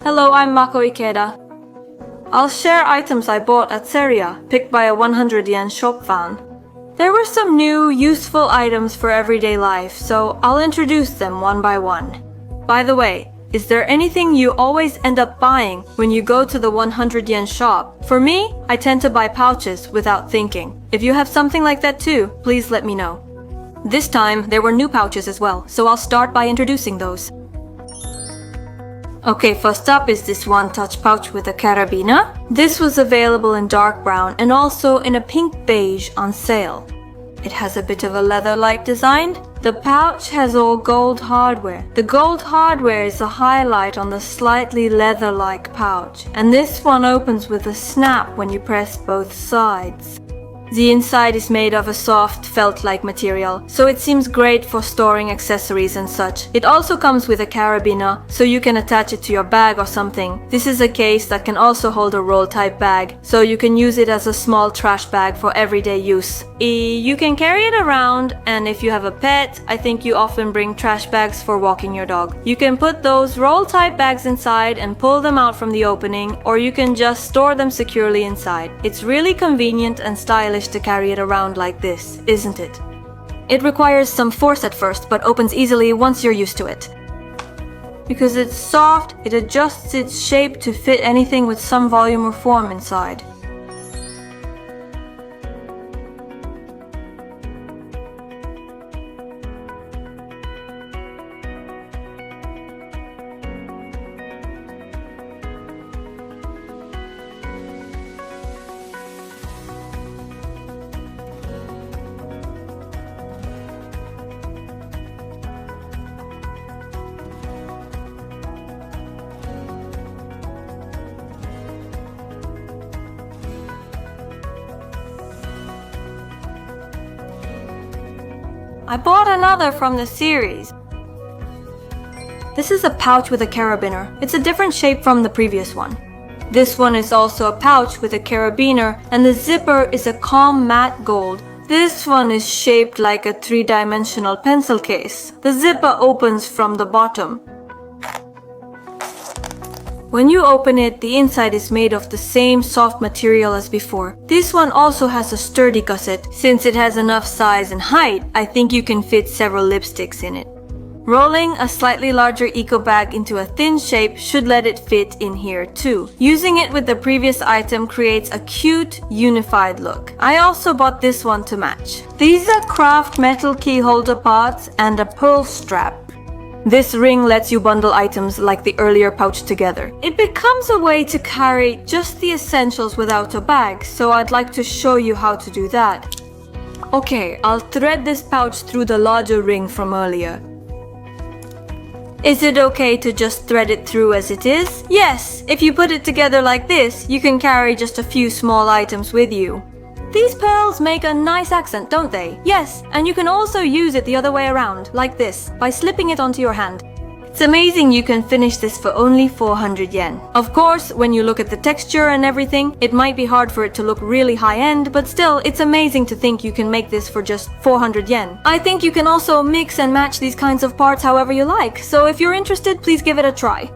Hello, I'm Mako Ikeda. I'll share items I bought at Seria, picked by a 100 yen shop fan. There were some new, useful items for everyday life, so I'll introduce them one by one. By the way, is there anything you always end up buying when you go to the 100 yen shop? For me, I tend to buy pouches without thinking. If you have something like that too, please let me know. This time, there were new pouches as well, so I'll start by introducing those. Okay, first up is this one-touch pouch with a carabiner. This was available in dark brown and also in a pink beige on sale. It has a bit of a leather-like design. The pouch has all gold hardware. The gold hardware is a highlight on the slightly leather-like pouch, and this one opens with a snap when you press both sides. The inside is made of a soft felt-like material, so it seems great for storing accessories and such. It also comes with a carabiner, so you can attach it to your bag or something. This is a case that can also hold a roll-type bag, so you can use it as a small trash bag for everyday use. You can carry it around, and if you have a pet, I think you often bring trash bags for walking your dog. You can put those roll-type bags inside and pull them out from the opening, or you can just store them securely inside. It's really convenient and stylish to carry it around like this, isn't it? It requires some force at first, but opens easily once you're used to it. Because it's soft, it adjusts its shape to fit anything with some volume or form inside. I bought another from the series. This is a pouch with a carabiner. It's a different shape from the previous one. This one is also a pouch with a carabiner, and the zipper is a calm matte gold. This one is shaped like a three-dimensional pencil case. The zipper opens from the bottom. When you open it, the inside is made of the same soft material as before. This one also has a sturdy gusset. Since it has enough size and height, I think you can fit several lipsticks in it. Rolling a slightly larger eco bag into a thin shape should let it fit in here too. Using it with the previous item creates a cute, unified look. I also bought this one to match. These are craft metal key holder parts and a pearl strap. This ring lets you bundle items like the earlier pouch together. It becomes a way to carry just the essentials without a bag, so I'd like to show you how to do that. Okay, I'll thread this pouch through the larger ring from earlier. Is it okay to just thread it through as it is? Yes! If you put it together like this, you can carry just a few small items with you. These pearls make a nice accent, don't they? Yes, and you can also use it the other way around, like this, by slipping it onto your hand. It's amazing you can finish this for only 400 yen. Of course, when you look at the texture and everything, it might be hard for it to look really high-end, but still, it's amazing to think you can make this for just 400 yen. I think you can also mix and match these kinds of parts however you like, so if you're interested, please give it a try.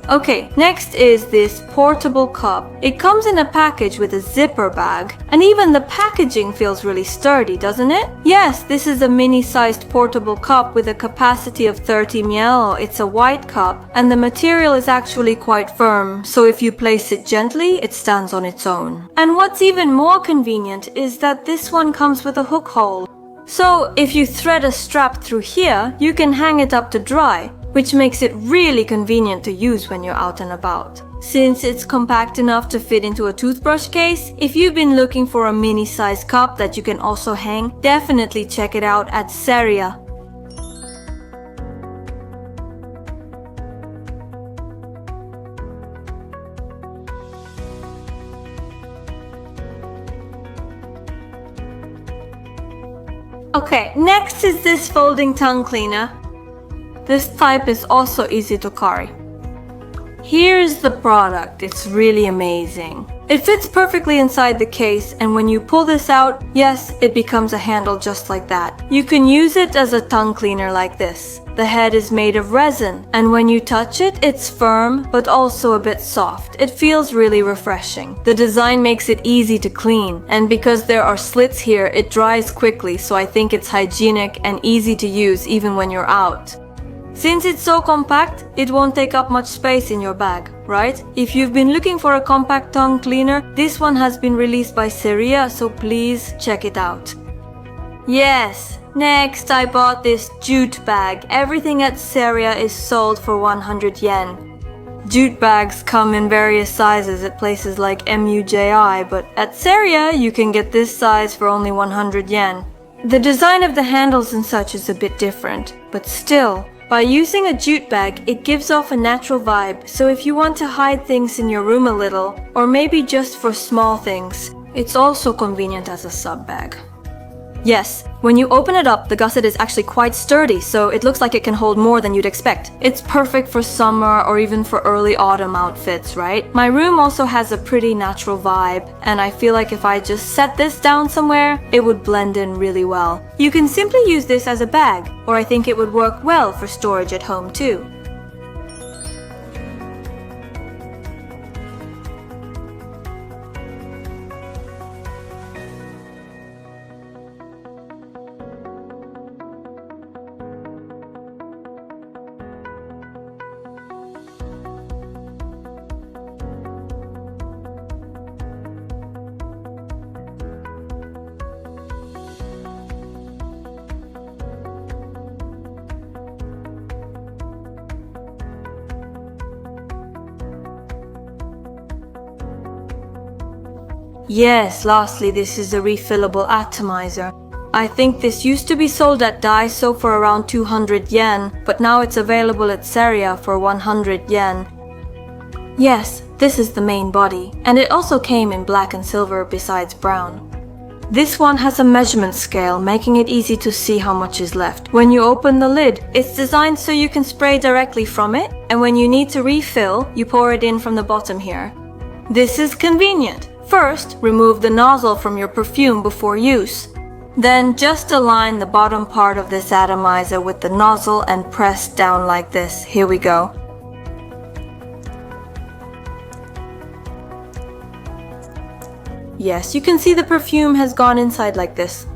Okay, next is this portable cup. It comes in a package with a zipper bag, and even the packaging feels really sturdy, doesn't it? Yes, this is a mini-sized portable cup with a capacity of 30 ml. It's a white cup, and the material is actually quite firm, so if you place it gently, it stands on its own. And what's even more convenient is that this one comes with a hook hole. So if you thread a strap through here, you can hang it up to dry, which makes it really convenient to use when you're out and about. Since it's compact enough to fit into a toothbrush case, if you've been looking for a mini-sized cup that you can also hang, definitely check it out at Seria. Okay, next is this folding tongue cleaner. This type is also easy to carry. Here's the product. It's really amazing. It fits perfectly inside the case, and when you pull this out, yes, it becomes a handle just like that. You can use it as a tongue cleaner like this. The head is made of resin, and when you touch it, it's firm, but also a bit soft. It feels really refreshing. The design makes it easy to clean, and because there are slits here, it dries quickly, so I think it's hygienic and easy to use even when you're out. Since it's so compact, it won't take up much space in your bag, right? If you've been looking for a compact tongue cleaner, this one has been released by Seria, so please check it out. Yes, next I bought this jute bag. Everything at Seria is sold for 100 yen. Jute bags come in various sizes at places like MUJI, but at Seria you can get this size for only 100 yen. The design of the handles and such is a bit different, but still, by using a jute bag, it gives off a natural vibe, so if you want to hide things in your room a little, or maybe just for small things, it's also convenient as a sub bag. Yes, when you open it up, the gusset is actually quite sturdy, so it looks like it can hold more than you'd expect. It's perfect for summer or even for early autumn outfits, right? My room also has a pretty natural vibe, and I feel like if I just set this down somewhere, it would blend in really well. You can simply use this as a bag, or I think it would work well for storage at home too. Yes, lastly, this is the refillable atomizer. I think this used to be sold at Daiso for around 200 yen, but now it's available at Seria for 100 yen. Yes, this is the main body, and it also came in black and silver besides brown. This one has a measurement scale, making it easy to see how much is left. When you open the lid, it's designed so you can spray directly from it, and when you need to refill, you pour it in from the bottom here. This is convenient. First, remove the nozzle from your perfume before use. Then just align the bottom part of this atomizer with the nozzle and press down like this. Here we go. Yes, you can see the perfume has gone inside like this.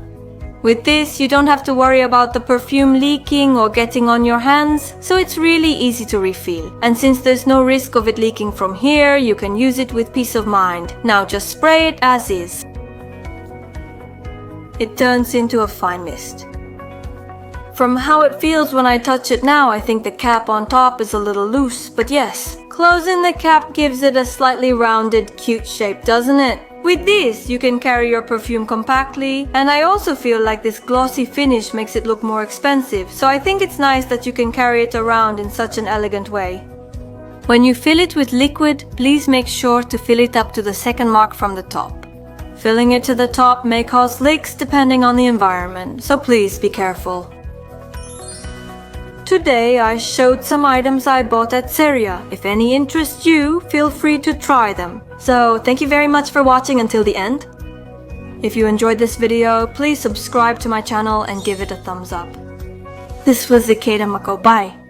With this, you don't have to worry about the perfume leaking or getting on your hands, so it's really easy to refill. And since there's no risk of it leaking from here, you can use it with peace of mind. Now just spray it as is. It turns into a fine mist. From how it feels when I touch it now, I think the cap on top is a little loose, but yes, closing the cap gives it a slightly rounded, cute shape, doesn't it? With this, you can carry your perfume compactly, and I also feel like this glossy finish makes it look more expensive, so I think it's nice that you can carry it around in such an elegant way. When you fill it with liquid, please make sure to fill it up to the second mark from the top. Filling it to the top may cause leaks depending on the environment, so please be careful. Today I showed some items I bought at Seria. If any interest you, feel free to try them. So thank you very much for watching until the end. If you enjoyed this video, please subscribe to my channel and give it a thumbs up. This was Ikeda Mako. Bye!